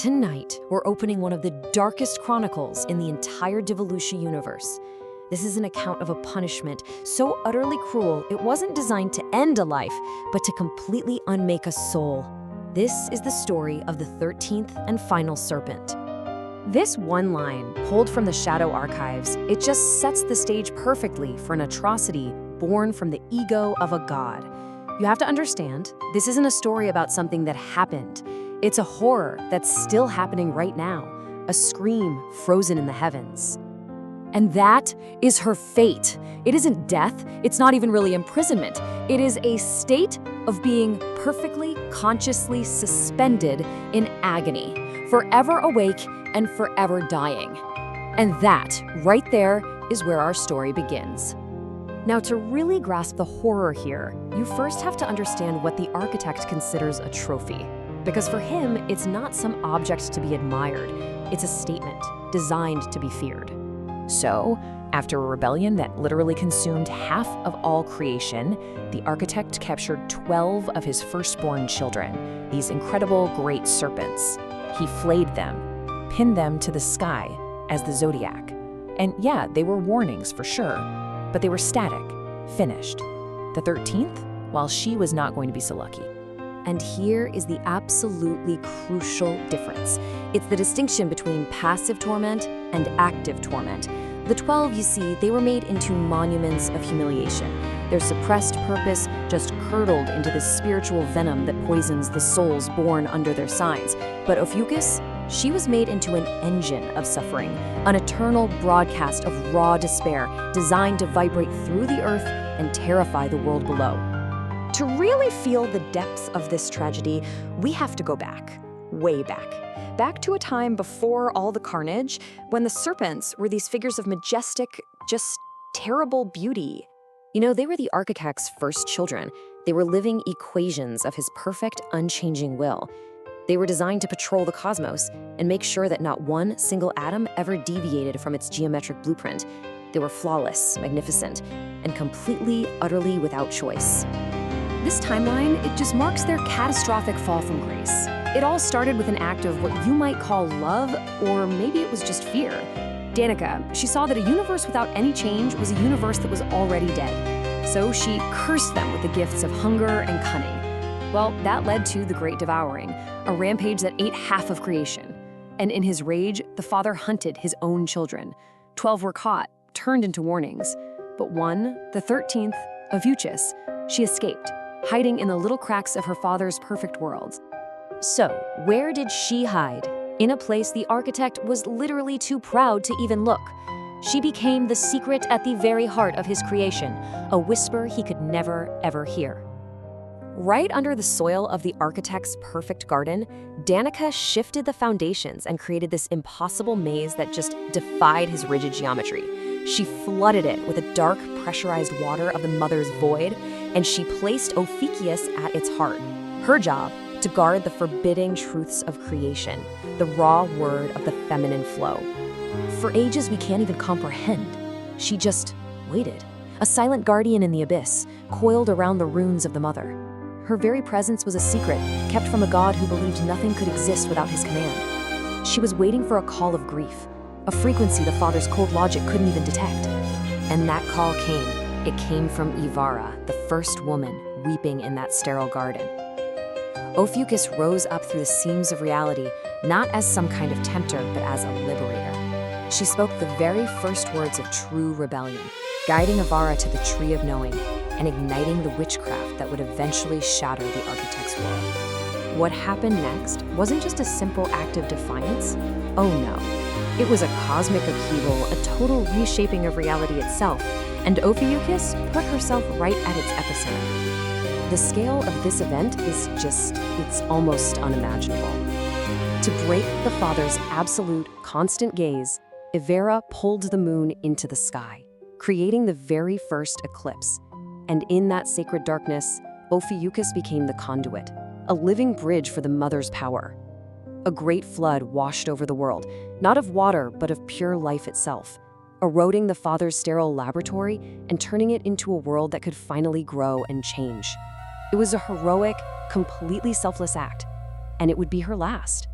Tonight, we're opening one of the darkest chronicles in the entire Devolutia universe. This is an account of a punishment so utterly cruel it wasn't designed to end a life, but to completely unmake a soul. This is the story of the 13th and Final Serpent. This one line, pulled from the Shadow Archives, it just sets the stage perfectly for an atrocity born from the ego of a god. You have to understand, this isn't a story about something that happened. It's a horror that's still happening right now, a scream frozen in the heavens. And that is her fate. It isn't death, it's not even really imprisonment. It is a state of being perfectly, consciously suspended in agony, forever awake and forever dying. And that, right there, is where our story begins. Now, to really grasp the horror here, you first have to understand what the architect considers a trophy. Because for him, it's not some object to be admired, it's a statement designed to be feared. So, after a rebellion that literally consumed half of all creation, the architect captured 12 of his firstborn children, these incredible great serpents. He flayed them, pinned them to the sky as the Zodiac. And yeah, they were warnings for sure, but they were static, finished. The 13th, well, she was not going to be so lucky. And here is the absolutely crucial difference. It's the distinction between passive torment and active torment. The 12, you see, they were made into monuments of humiliation. Their suppressed purpose just curdled into the spiritual venom that poisons the souls born under their signs. But Ophiuchus, she was made into an engine of suffering, an eternal broadcast of raw despair designed to vibrate through the earth and terrify the world below. To really feel the depths of this tragedy, we have to go back, way back. Back to a time before all the carnage, when the serpents were these figures of majestic, just terrible beauty. You know, they were the architect's first children. They were living equations of his perfect, unchanging will. They were designed to patrol the cosmos and make sure that not one single atom ever deviated from its geometric blueprint. They were flawless, magnificent, and completely, utterly without choice. This timeline, it just marks their catastrophic fall from grace. It all started with an act of what you might call love, or maybe it was just fear. Danica, she saw that a universe without any change was a universe that was already dead. So she cursed them with the gifts of hunger and cunning. Well, that led to the Great Devouring, a rampage that ate half of creation. And in his rage, the father hunted his own children. 12 were caught, turned into warnings. But one, the 13th, Ophiuchus, she escaped, hiding in the little cracks of her father's perfect worlds. So, where did she hide? In a place the architect was literally too proud to even look. She became the secret at the very heart of his creation, a whisper he could never, ever hear. Right under the soil of the architect's perfect garden, Danica shifted the foundations and created this impossible maze that just defied his rigid geometry. She flooded it with the dark, pressurized water of the mother's void, and she placed Ophiuchus at its heart. Her job, to guard the forbidding truths of creation, the raw word of the feminine flow. For ages we can't even comprehend. She just waited, a silent guardian in the abyss, coiled around the runes of the mother. Her very presence was a secret, kept from a god who believed nothing could exist without his command. She was waiting for a call of grief, a frequency the father's cold logic couldn't even detect. And that call came. It came from Ivara, the first woman weeping in that sterile garden. Ophiuchus rose up through the seams of reality, not as some kind of tempter, but as a liberator. She spoke the very first words of true rebellion, guiding Ivara to the tree of knowing, and igniting the witchcraft that would eventually shatter the architect's world. What happened next wasn't just a simple act of defiance. Oh no. It was a cosmic upheaval, a total reshaping of reality itself, and Ophiuchus put herself right at its epicenter. The scale of this event is it's almost unimaginable. To break the father's absolute, constant gaze, Ivara pulled the moon into the sky, creating the very first eclipse. And in that sacred darkness, Ophiuchus became the conduit, a living bridge for the mother's power. A great flood washed over the world, not of water, but of pure life itself, eroding the father's sterile laboratory and turning it into a world that could finally grow and change. It was a heroic, completely selfless act, and it would be her last.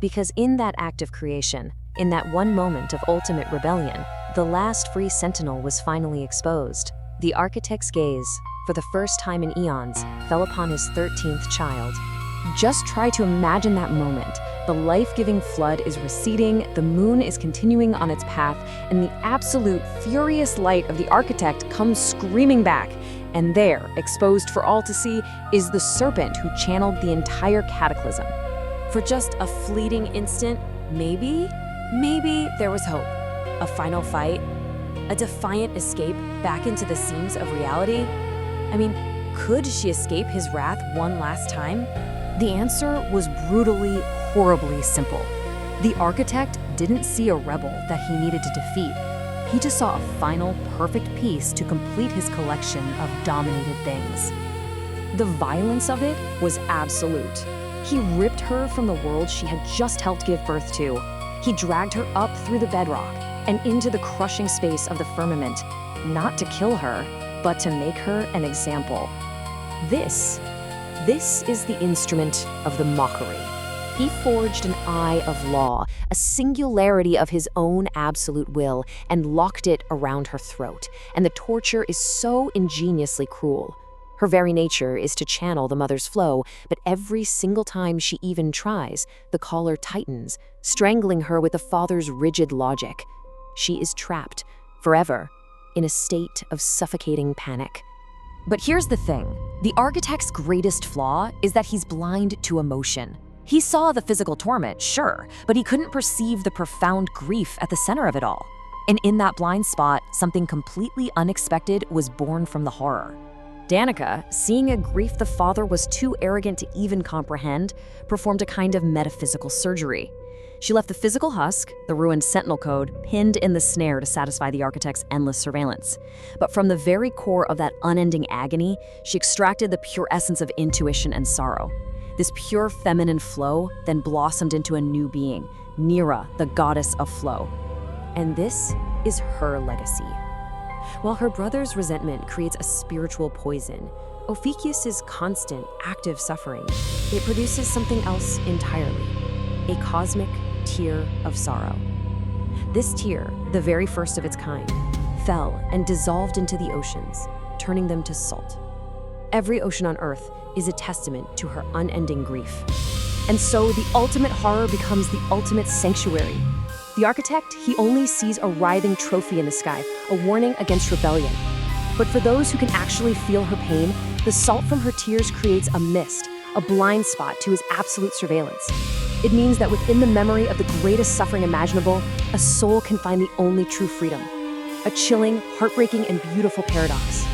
Because in that act of creation, in that one moment of ultimate rebellion, the last free sentinel was finally exposed. The architect's gaze, for the first time in eons, fell upon his 13th child. Just try to imagine that moment. The life-giving flood is receding, the moon is continuing on its path, and the absolute furious light of the architect comes screaming back. And there, exposed for all to see, is the serpent who channeled the entire cataclysm. For just a fleeting instant, maybe there was hope. A final fight, a defiant escape back into the seams of reality. I mean, could she escape his wrath one last time? The answer was brutally, horribly simple. The architect didn't see a rebel that he needed to defeat. He just saw a final, perfect piece to complete his collection of dominated things. The violence of it was absolute. He ripped her from the world she had just helped give birth to. He dragged her up through the bedrock and into the crushing space of the firmament, not to kill her, but to make her an example. This is the Instrument of the Mockery. He forged an eye of law, a singularity of his own absolute will, and locked it around her throat. And the torture is so ingeniously cruel. Her very nature is to channel the mother's flow, but every single time she even tries, the collar tightens, strangling her with the father's rigid logic. She is trapped, forever, in a state of suffocating panic. But here's the thing. The architect's greatest flaw is that he's blind to emotion. He saw the physical torment, sure, but he couldn't perceive the profound grief at the center of it all. And in that blind spot, something completely unexpected was born from the horror. Danica, seeing a grief the father was too arrogant to even comprehend, performed a kind of metaphysical surgery. She left the physical husk, the ruined sentinel code, pinned in the snare to satisfy the architect's endless surveillance. But from the very core of that unending agony, she extracted the pure essence of intuition and sorrow. This pure feminine flow then blossomed into a new being, Nira, the goddess of flow. And this is her legacy. While her brother's resentment creates a spiritual poison, Ophiuchus' constant, active suffering, it produces something else entirely, a cosmic tear of sorrow. This tear, the very first of its kind, fell and dissolved into the oceans, turning them to salt. Every ocean on Earth is a testament to her unending grief. And so the ultimate horror becomes the ultimate sanctuary. The architect, he only sees a writhing trophy in the sky, a warning against rebellion. But for those who can actually feel her pain, the salt from her tears creates a mist, a blind spot to his absolute surveillance. It means that within the memory of the greatest suffering imaginable, a soul can find the only true freedom. A chilling, heartbreaking, and beautiful paradox.